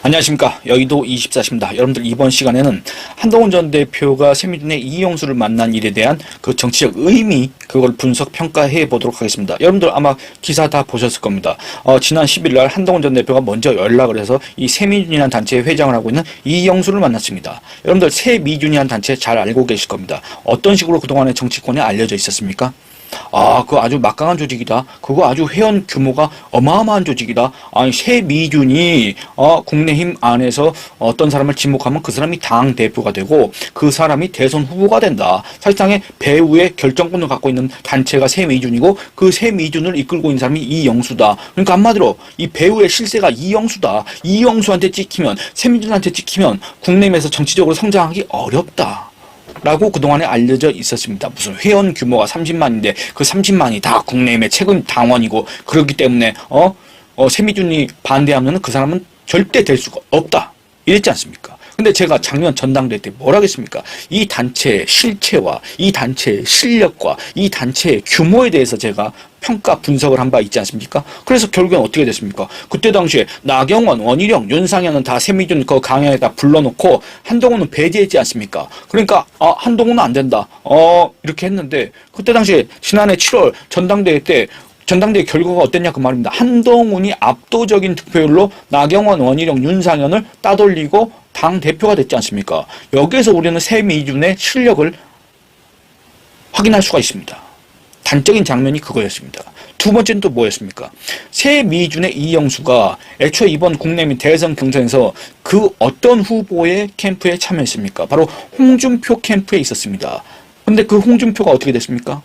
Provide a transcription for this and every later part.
안녕하십니까. 여의도 24시입니다. 여러분들 이번 시간에는 한동훈 전 대표가 세미준의 이영수를 만난 일에 대한 그 정치적 의미, 그걸 분석, 평가해 보도록 하겠습니다. 여러분들 아마 기사 다 보셨을 겁니다. 지난 10일 날 한동훈 전 대표가 먼저 연락을 해서 이 세미준이라는 단체의 회장을 하고 있는 이영수를 만났습니다. 여러분들 세미준이라는 단체 잘 알고 계실 겁니다. 어떤 식으로 그동안의 정치권에 알려져 있었습니까? 그거 아주 막강한 조직이다. 그거 아주 회원 규모가 어마어마한 조직이다. 아니, 새미준이, 국내힘 안에서 어떤 사람을 지목하면 그 사람이 당 대표가 되고 그 사람이 대선 후보가 된다. 사실상의 배후의 결정권을 갖고 있는 단체가 새미준이고 그 새미준을 이끌고 있는 사람이 이영수다. 그러니까 한마디로 이 배후의 실세가 이영수다. 이영수한테 찍히면, 새미준한테 찍히면 국내힘에서 정치적으로 성장하기 어렵다. 라고 그동안에 알려져 있었습니다. 무슨 회원 규모가 30만인데 그 30만이 다 국내힘의 최근 당원이고 그렇기 때문에 세미준이 반대하면 그 사람은 절대 될 수가 없다. 이랬지 않습니까? 근데 제가 작년 전당대회 때 뭘 하겠습니까? 이 단체의 실체와 이 단체의 실력과 이 단체의 규모에 대해서 제가 평가 분석을 한 바 있지 않습니까? 그래서 결국엔 어떻게 됐습니까? 그때 당시에 나경원, 원희룡, 윤상현은 다 세미준 그 강연에다 불러놓고 한동훈은 배제했지 않습니까? 그러니까 한동훈은 안 된다. 이렇게 했는데 그때 당시에 지난해 7월 전당대회 때 전당대회 결과가 어땠냐 그 말입니다. 한동훈이 압도적인 득표율로 나경원, 원희룡, 윤상현을 따돌리고 당 대표가 됐지 않습니까? 여기에서 우리는 세미준의 실력을 확인할 수가 있습니다. 단적인 장면이 그거였습니다. 두 번째는 또 뭐였습니까? 새미준의 이영수가 애초에 이번 국내민 대선 경선에서 그 어떤 후보의 캠프에 참여했습니까? 바로 홍준표 캠프에 있었습니다. 근데 그 홍준표가 어떻게 됐습니까?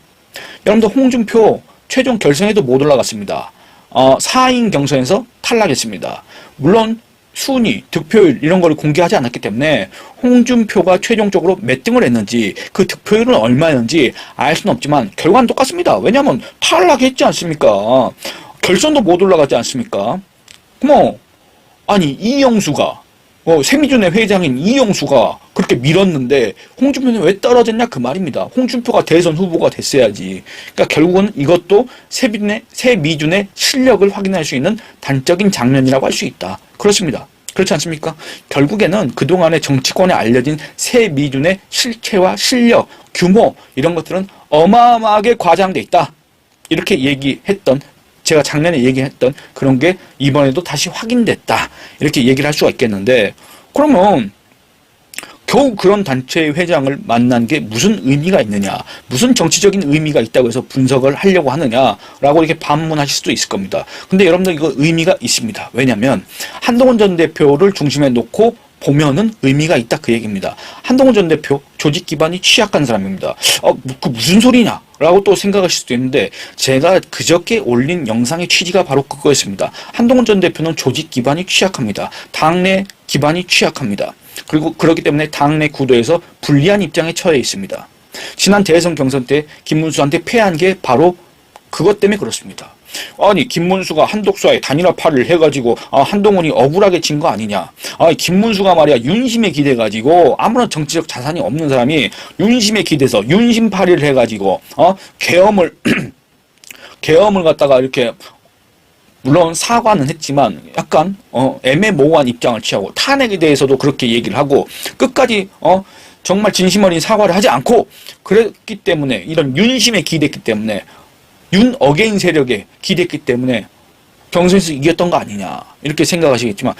여러분들 홍준표 최종 결선에도 못 올라갔습니다. 4인 경선에서 탈락했습니다. 물론 순위, 득표율 이런 걸 공개하지 않았기 때문에 홍준표가 최종적으로 몇 등을 했는지 그 득표율은 얼마였는지 알 수는 없지만 결과는 똑같습니다. 왜냐하면 탈락했지 않습니까? 결선도 못 올라가지 않습니까? 아니 이영수가 세미준의 회장인 이영수가 그렇게 밀었는데 홍준표는 왜 떨어졌냐 그 말입니다. 홍준표가 대선 후보가 됐어야지. 그러니까 결국은 이것도 세미준의 실력을 확인할 수 있는 단적인 장면이라고 할 수 있다. 그렇습니다. 그렇지 않습니까? 결국에는 그동안의 정치권에 알려진 세미준의 실체와 실력, 규모 이런 것들은 어마어마하게 과장돼 있다. 이렇게 얘기했던 제가 작년에 얘기했던 그런 게 이번에도 다시 확인됐다. 이렇게 얘기를 할 수가 있겠는데 그러면 겨우 그런 단체의 회장을 만난 게 무슨 의미가 있느냐, 무슨 정치적인 의미가 있다고 해서 분석을 하려고 하느냐라고 이렇게 반문하실 수도 있을 겁니다. 근데 여러분들 이거 의미가 있습니다. 왜냐하면 한동훈 전 대표를 중심에 놓고 보면은 의미가 있다 그 얘기입니다. 한동훈 전 대표 조직 기반이 취약한 사람입니다. 그 무슨 소리냐? 라고 또 생각하실 수도 있는데 제가 그저께 올린 영상의 취지가 바로 그거였습니다. 한동훈 전 대표는 조직 기반이 취약합니다. 당내 기반이 취약합니다. 그리고 그렇기 때문에 당내 구도에서 불리한 입장에 처해 있습니다. 지난 대선 경선 때 김문수한테 패한 게 바로 그것 때문에 그렇습니다. 아니 김문수가 한독수와의 단일화파를 해가지고 한동훈이 억울하게 진 거 아니냐. 김문수가 말이야 윤심에 기대가지고 아무런 정치적 자산이 없는 사람이 윤심에 기대서 윤심파리를 해가지고 계엄을 계엄을 갖다가 이렇게 물론 사과는 했지만 약간 애매모호한 입장을 취하고 탄핵에 대해서도 그렇게 얘기를 하고 끝까지 정말 진심 어린 사과를 하지 않고 그랬기 때문에 이런 윤심에 기댔기 때문에 윤 어게인 세력에 기댔기 때문에 경선에서 이겼던 거 아니냐 이렇게 생각하시겠지만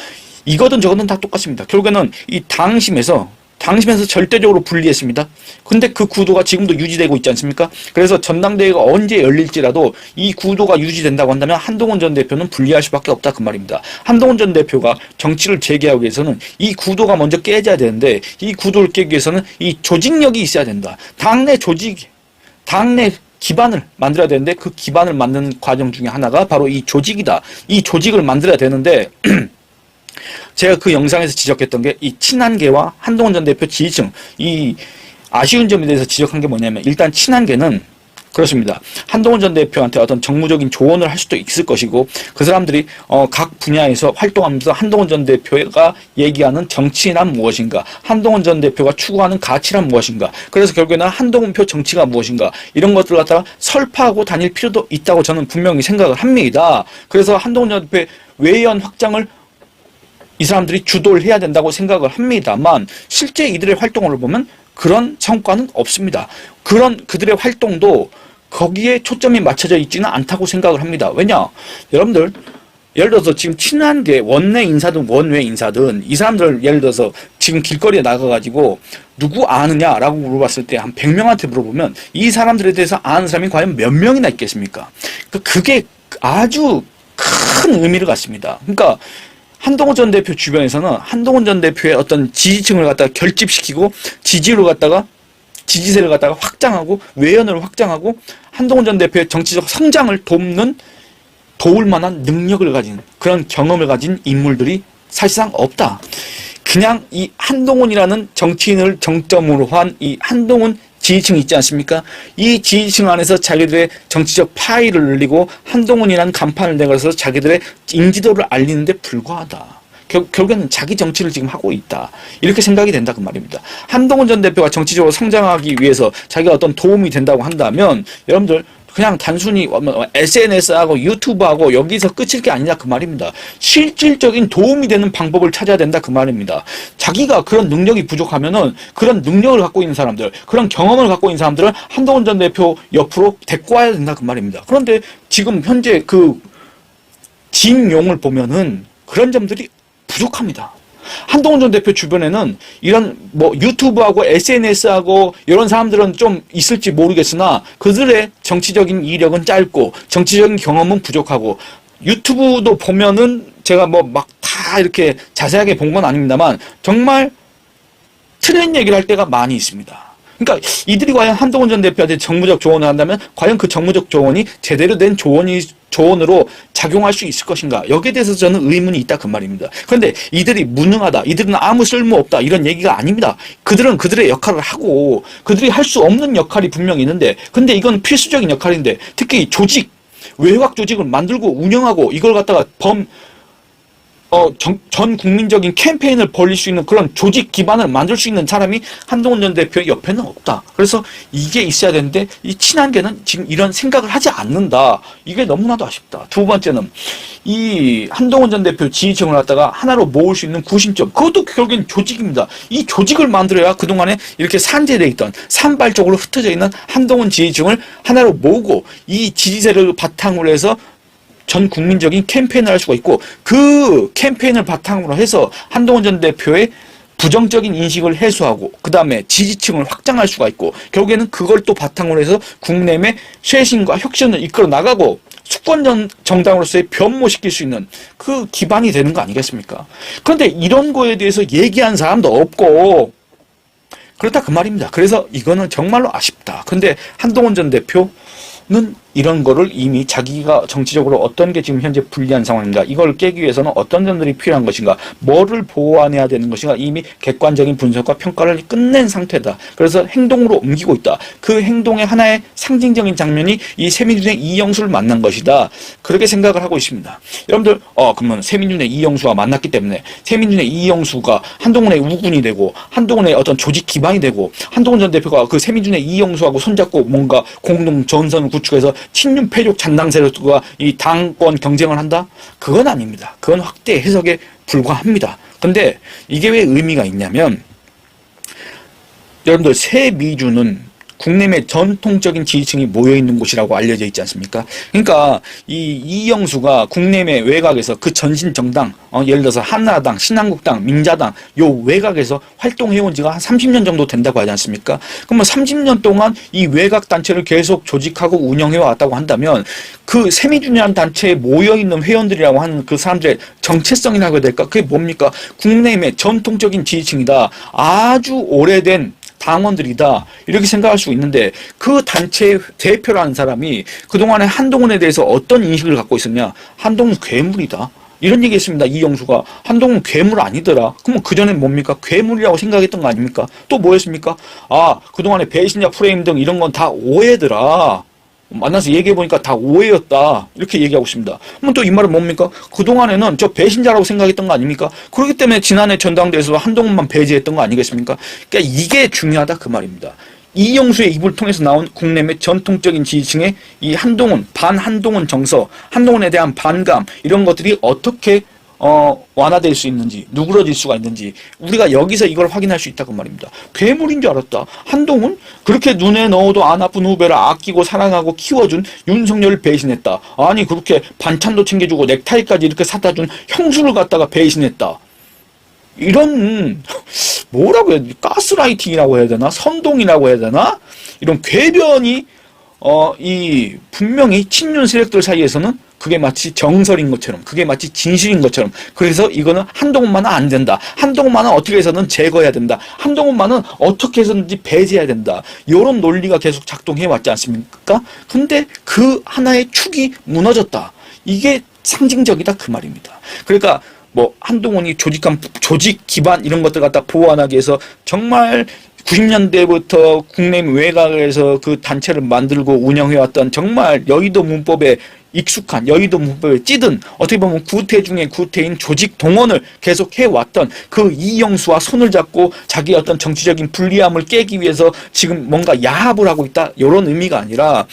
이거든 저거든 다 똑같습니다. 결국에는 이 당심에서 절대적으로 불리했습니다. 근데 그 구도가 지금도 유지되고 있지 않습니까? 그래서 전당대회가 언제 열릴지라도 이 구도가 유지된다고 한다면 한동훈 전 대표는 불리할 수밖에 없다 그 말입니다. 한동훈 전 대표가 정치를 재개하기 위해서는 이 구도가 먼저 깨져야 되는데 이 구도를 깨기 위해서는 이 조직력이 있어야 된다. 당내 기반을 만들어야 되는데 그 기반을 만드는 과정 중에 하나가 바로 이 조직이다. 이 조직을 만들어야 되는데 제가 그 영상에서 지적했던 게 이 친한계와 한동훈 전 대표 지지층 이 아쉬운 점에 대해서 지적한 게 뭐냐면 일단 친한계는 그렇습니다. 한동훈 전 대표한테 어떤 정무적인 조언을 할 수도 있을 것이고 그 사람들이 각 분야에서 활동하면서 한동훈 전 대표가 얘기하는 정치란 무엇인가, 한동훈 전 대표가 추구하는 가치란 무엇인가, 그래서 결국에는 한동훈표 정치가 무엇인가 이런 것들을 갖다가 설파하고 다닐 필요도 있다고 저는 분명히 생각을 합니다. 그래서 한동훈 전 대표의 외연 확장을 이 사람들이 주도를 해야 된다고 생각을 합니다만 실제 이들의 활동을 보면 그런 성과는 없습니다. 그런 그들의 활동도 거기에 초점이 맞춰져 있지는 않다고 생각을 합니다. 왜냐? 여러분들 예를 들어서 지금 친한계 원내 인사든 원외 인사든 이 사람들 예를 들어서 지금 길거리에 나가가지고 누구 아느냐라고 물어봤을 때 한 100명한테 물어보면 이 사람들에 대해서 아는 사람이 과연 몇 명이나 있겠습니까? 그게 아주 큰 의미를 갖습니다. 그러니까 한동훈 전 대표 주변에서는 한동훈 전 대표의 어떤 지지층을 갖다가 결집시키고 지지를 갖다가 지지세를 갖다가 확장하고 외연을 확장하고 한동훈 전 대표의 정치적 성장을 도울 만한 능력을 가진 그런 경험을 가진 인물들이 사실상 없다. 그냥 이 한동훈이라는 정치인을 정점으로 한 이 한동훈 지지층이 있지 않습니까? 이 지지층 안에서 자기들의 정치적 파이를 늘리고 한동훈이라는 간판을 내걸어서 자기들의 인지도를 알리는 데 불과하다. 결국에는 자기 정치를 지금 하고 있다. 이렇게 생각이 된다 그 말입니다. 한동훈 전 대표가 정치적으로 성장하기 위해서 자기가 어떤 도움이 된다고 한다면 여러분들 그냥 단순히 SNS하고 유튜브하고 여기서 끝일 게 아니냐 그 말입니다. 실질적인 도움이 되는 방법을 찾아야 된다 그 말입니다. 자기가 그런 능력이 부족하면은 그런 능력을 갖고 있는 사람들, 그런 경험을 갖고 있는 사람들을 한동훈 전 대표 옆으로 데리고 와야 된다 그 말입니다. 그런데 지금 현재 그 진용을 보면은 그런 점들이 부족합니다. 한동훈 전 대표 주변에는 이런 유튜브하고 SNS하고 이런 사람들은 좀 있을지 모르겠으나 그들의 정치적인 이력은 짧고 정치적인 경험은 부족하고 유튜브도 보면은 제가 막 다 이렇게 자세하게 본 건 아닙니다만 정말 틀린 얘기를 할 때가 많이 있습니다. 그러니까 이들이 과연 한동훈 전 대표한테 정무적 조언을 한다면 과연 그 정무적 조언이 제대로 된 조언으로 작용할 수 있을 것인가? 여기에 대해서 저는 의문이 있다 그 말입니다. 그런데 이들이 무능하다, 이들은 아무 쓸모없다 이런 얘기가 아닙니다. 그들은 그들의 역할을 하고 그들이 할 수 없는 역할이 분명히 있는데 근데 이건 필수적인 역할인데 특히 조직, 외곽 조직을 만들고 운영하고 이걸 갖다가 전 국민적인 캠페인을 벌릴 수 있는 그런 조직 기반을 만들 수 있는 사람이 한동훈 전 대표의 옆에는 없다. 그래서 이게 있어야 되는데 이 친한계는 지금 이런 생각을 하지 않는다. 이게 너무나도 아쉽다. 두 번째는 이 한동훈 전 대표 지지층을 갖다가 하나로 모을 수 있는 구심점. 그것도 결국엔 조직입니다. 이 조직을 만들어야 그동안에 이렇게 산재되어 있던 산발적으로 흩어져 있는 한동훈 지지층을 하나로 모으고 이 지지세를 바탕으로 해서 전 국민적인 캠페인을 할 수가 있고 그 캠페인을 바탕으로 해서 한동훈 전 대표의 부정적인 인식을 해소하고 그 다음에 지지층을 확장할 수가 있고 결국에는 그걸 또 바탕으로 해서 국내의 쇄신과 혁신을 이끌어 나가고 수권 정당으로서의 변모시킬 수 있는 그 기반이 되는 거 아니겠습니까? 그런데 이런 거에 대해서 얘기한 사람도 없고 그렇다 그 말입니다. 그래서 이거는 정말로 아쉽다. 근데 한동훈 전 대표는 이런 거를 이미 자기가 정치적으로 어떤 게 지금 현재 불리한 상황인가, 이걸 깨기 위해서는 어떤 점들이 필요한 것인가, 뭐를 보완해야 되는 것인가 이미 객관적인 분석과 평가를 끝낸 상태다. 그래서 행동으로 옮기고 있다. 그 행동의 하나의 상징적인 장면이 이 새민준의 이영수를 만난 것이다. 그렇게 생각을 하고 있습니다. 여러분들 그러면 새민준의 이영수와 만났기 때문에 새민준의 이영수가 한동훈의 우군이 되고 한동훈의 어떤 조직 기반이 되고 한동훈 전 대표가 그 새민준의 이영수하고 손잡고 뭔가 공동 전선을 구축해서 친윤 패족 잔당 세력과 이 당권 경쟁을 한다? 그건 아닙니다. 그건 확대 해석에 불과합니다. 근데 이게 왜 의미가 있냐면 여러분들 새미주는 국내의 전통적인 지지층이 모여있는 곳이라고 알려져 있지 않습니까? 그러니까 이 이영수가 국내의 외곽에서 그 전신 정당, 예를 들어서 한나라당, 신한국당, 민자당 요 외곽에서 활동해온 지가 한 30년 정도 된다고 하지 않습니까? 그러면 30년 동안 이 외곽 단체를 계속 조직하고 운영해 왔다고 한다면 그 새미준이라는 단체에 모여있는 회원들이라고 하는 그 사람들의 정체성이라고 해야 될까? 그게 뭡니까? 국내의 전통적인 지지층이다. 아주 오래된 당원들이다. 이렇게 생각할 수 있는데 그 단체의 대표라는 사람이 그동안에 한동훈에 대해서 어떤 인식을 갖고 있었냐. 한동훈 괴물이다. 이런 얘기 했습니다. 이영수가. 한동훈 괴물 아니더라. 그러면 그전엔 뭡니까? 괴물이라고 생각했던 거 아닙니까? 또 뭐였습니까? 그동안에 배신자 프레임 등 이런 건 다 오해더라. 만나서 얘기해보니까 다 오해였다. 이렇게 얘기하고 있습니다. 그럼 또 이 말은 뭡니까? 그동안에는 저 배신자라고 생각했던 거 아닙니까? 그렇기 때문에 지난해 전당대회에서 한동훈만 배제했던 거 아니겠습니까? 그러니까 이게 중요하다 그 말입니다. 이영수의 입을 통해서 나온 국내의 전통적인 지지층의 이 한동훈, 반한동훈 정서, 한동훈에 대한 반감 이런 것들이 어떻게 완화될 수 있는지, 누그러질 수가 있는지 우리가 여기서 이걸 확인할 수 있다고 말입니다. 괴물인 줄 알았다. 한동훈? 그렇게 눈에 넣어도 안 아픈 후배를 아끼고 사랑하고 키워준 윤석열을 배신했다. 아니 그렇게 반찬도 챙겨주고 넥타이까지 이렇게 사다 준 형수를 갖다가 배신했다. 이런 뭐라고 해야 되지? 가스라이팅이라고 해야 되나? 선동이라고 해야 되나? 이런 궤변이 이 분명히 친윤 세력들 사이에서는 그게 마치 정설인 것처럼, 그게 마치 진실인 것처럼, 그래서 이거는 한동훈만은 안 된다. 한동훈만은 어떻게 해서는 제거해야 된다. 한동훈만은 어떻게 해서든지 배제해야 된다. 이런 논리가 계속 작동해 왔지 않습니까? 근데 그 하나의 축이 무너졌다. 이게 상징적이다 그 말입니다. 그러니까 뭐 한동훈이 조직 기반 이런 것들 갖다 보완하기 위해서 정말 90년대부터 국내외 외곽에서 그 단체를 만들고 운영해왔던 정말 여의도 문법에 익숙한, 여의도 문법에 찌든, 어떻게 보면 구태 중에 구태인 조직 동원을 계속 해왔던 그 이영수와 손을 잡고 자기의 어떤 정치적인 불리함을 깨기 위해서 지금 뭔가 야합을 하고 있다, 이런 의미가 아니라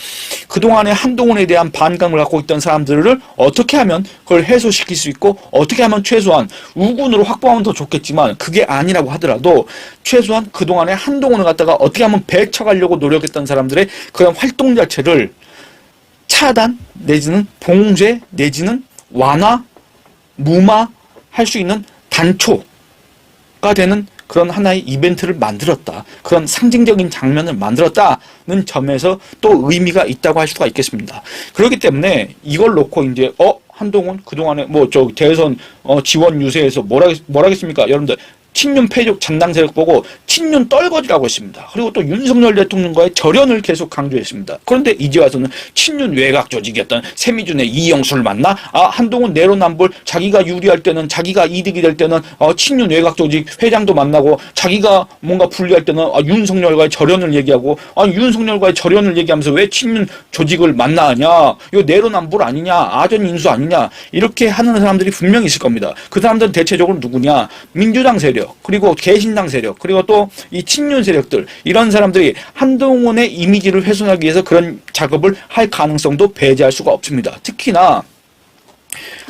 그동안에 한동훈에 대한 반감을 갖고 있던 사람들을 어떻게 하면 그걸 해소시킬 수 있고 어떻게 하면 최소한 우군으로 확보하면 더 좋겠지만 그게 아니라고 하더라도 최소한 그동안에 한동훈을 갖다가 어떻게 하면 배쳐가려고 노력했던 사람들의 그런 활동 자체를 차단 내지는 봉쇄 내지는 완화, 무마할 수 있는 단초가 되는 그런 하나의 이벤트를 만들었다. 그런 상징적인 장면을 만들었다는 점에서 또 의미가 있다고 할 수가 있겠습니다. 그렇기 때문에 이걸 놓고 이제 한동훈 그동안에 대선 지원 유세에서 뭐라겠습니까? 여러분들 친윤 패족 잔당 세력 보고 친윤 떨거지라고 했습니다. 그리고 또 윤석열 대통령과의 절연을 계속 강조했습니다. 그런데 이제 와서는 친윤 외곽 조직이었던 세미준의 이영수를 만나 한동훈 내로남불 자기가 유리할 때는 자기가 이득이 될 때는 친윤 외곽 조직 회장도 만나고 자기가 뭔가 불리할 때는 윤석열과의 절연을 얘기하고 윤석열과의 절연을 얘기하면서 왜 친윤 조직을 만나냐 이거 내로남불 아니냐 아전 인수 아니냐 이렇게 하는 사람들이 분명히 있을 겁니다. 그 사람들은 대체적으로 누구냐 민주당 세력 그리고 개신당 세력 그리고 또 이 친윤 세력들 이런 사람들이 한동훈의 이미지를 훼손하기 위해서 그런 작업을 할 가능성도 배제할 수가 없습니다. 특히나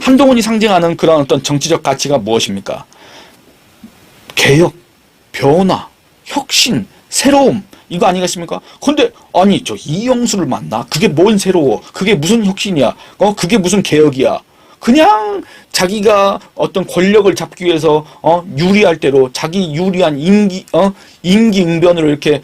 한동훈이 상징하는 그런 어떤 정치적 가치가 무엇입니까? 개혁, 변화, 혁신, 새로움 이거 아니겠습니까? 근데 아니 저 이영수를 만나? 그게 뭔 새로워? 그게 무슨 혁신이야? 그게 무슨 개혁이야? 그냥 자기가 어떤 권력을 잡기 위해서 유리할 대로 자기 유리한 임기응변으로 이렇게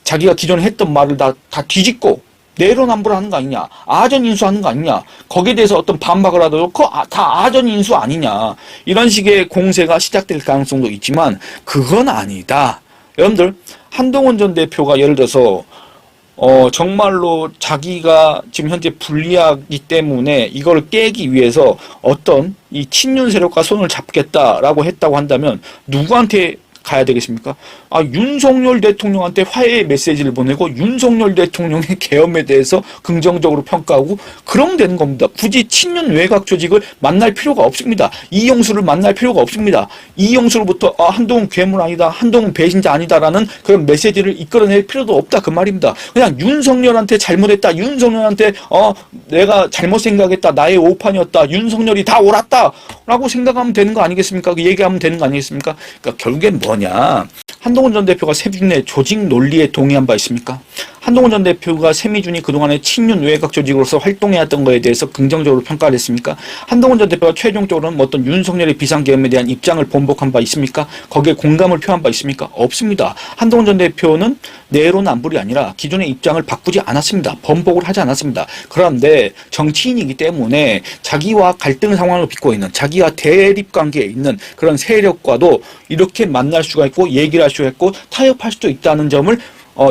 자기가 기존에 했던 말을 다 뒤집고 내로남불하는 거 아니냐, 아전인수하는 거 아니냐, 거기에 대해서 어떤 반박을 하더라도 그거 다 아전인수 아니냐 이런 식의 공세가 시작될 가능성도 있지만 그건 아니다. 여러분들 한동훈 전 대표가 예를 들어서 정말로 자기가 지금 현재 불리하기 때문에 이걸 깨기 위해서 어떤 이 친윤 세력과 손을 잡겠다라고 했다고 한다면 누구한테 가야 되겠습니까? 윤석열 대통령한테 화해의 메시지를 보내고 윤석열 대통령의 계엄에 대해서 긍정적으로 평가하고 그러면 되는 겁니다. 굳이 친윤 외곽 조직을 만날 필요가 없습니다. 이영수를 만날 필요가 없습니다. 이영수로부터 한동훈 괴물 아니다, 한동훈 배신자 아니다라는 그런 메시지를 이끌어낼 필요도 없다 그 말입니다. 그냥 윤석열한테 잘못했다, 윤석열한테 내가 잘못 생각했다, 나의 오판이었다, 윤석열이 다 옳았다 라고 생각하면 되는 거 아니겠습니까? 얘기하면 되는 거 아니겠습니까? 그러니까 결국엔 뭐냐, 한동훈 전 대표가 세미준의 조직 논리에 동의한 바 있습니까? 한동훈 전 대표가 세미준이 그동안에 친윤 외곽 조직으로서 활동해왔던 것에 대해서 긍정적으로 평가를 했습니까? 한동훈 전 대표가 최종적으로는 어떤 윤석열의 비상계엄에 대한 입장을 번복한 바 있습니까? 거기에 공감을 표한 바 있습니까? 없습니다. 한동훈 전 대표는 내로남불이 아니라 기존의 입장을 바꾸지 않았습니다. 번복을 하지 않았습니다. 그런데 정치인이기 때문에 자기와 갈등 상황을 빚고 있는, 자기와 대립 관계에 있는 그런 세력과도 이렇게 만날 수가 있고 얘기를 할 수가 있고 타협할 수도 있다는 점을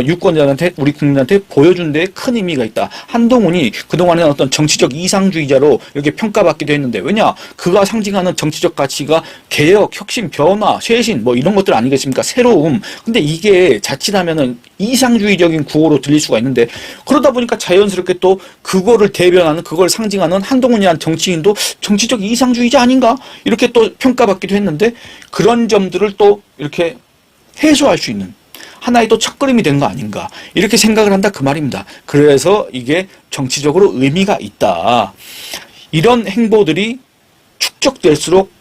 유권자한테 우리 국민한테 보여준 데에 큰 의미가 있다. 한동훈이 그동안에 어떤 정치적 이상주의자로 이렇게 평가받기도 했는데 왜냐? 그가 상징하는 정치적 가치가 개혁, 혁신, 변화, 쇄신 이런 것들 아니겠습니까? 새로움. 근데 이게 자칫하면은 이상주의적인 구호로 들릴 수가 있는데 그러다 보니까 자연스럽게 또 그거를 대변하는 그걸 상징하는 한동훈이라는 정치인도 정치적 이상주의자 아닌가? 이렇게 또 평가받기도 했는데 그런 점들을 또 이렇게 해소할 수 있는 하나의 또 첫걸음이 된 거 아닌가 이렇게 생각을 한다 그 말입니다. 그래서 이게 정치적으로 의미가 있다. 이런 행보들이 축적될수록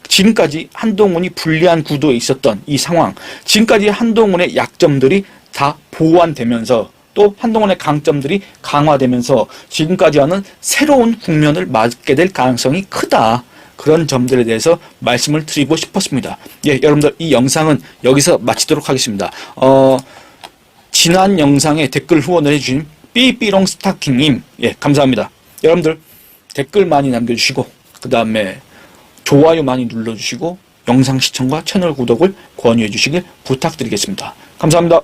지금까지 한동훈이 불리한 구도에 있었던 이 상황, 지금까지 한동훈의 약점들이 다 보완되면서 또 한동훈의 강점들이 강화되면서 지금까지와는 새로운 국면을 맞게 될 가능성이 크다. 그런 점들에 대해서 말씀을 드리고 싶었습니다. 예, 여러분들 이 영상은 여기서 마치도록 하겠습니다. 지난 영상에 댓글 후원을 해주신 삐삐롱 스타킹님, 예, 감사합니다. 여러분들 댓글 많이 남겨주시고 그 다음에 좋아요 많이 눌러주시고 영상 시청과 채널 구독을 권유해 주시길 부탁드리겠습니다. 감사합니다.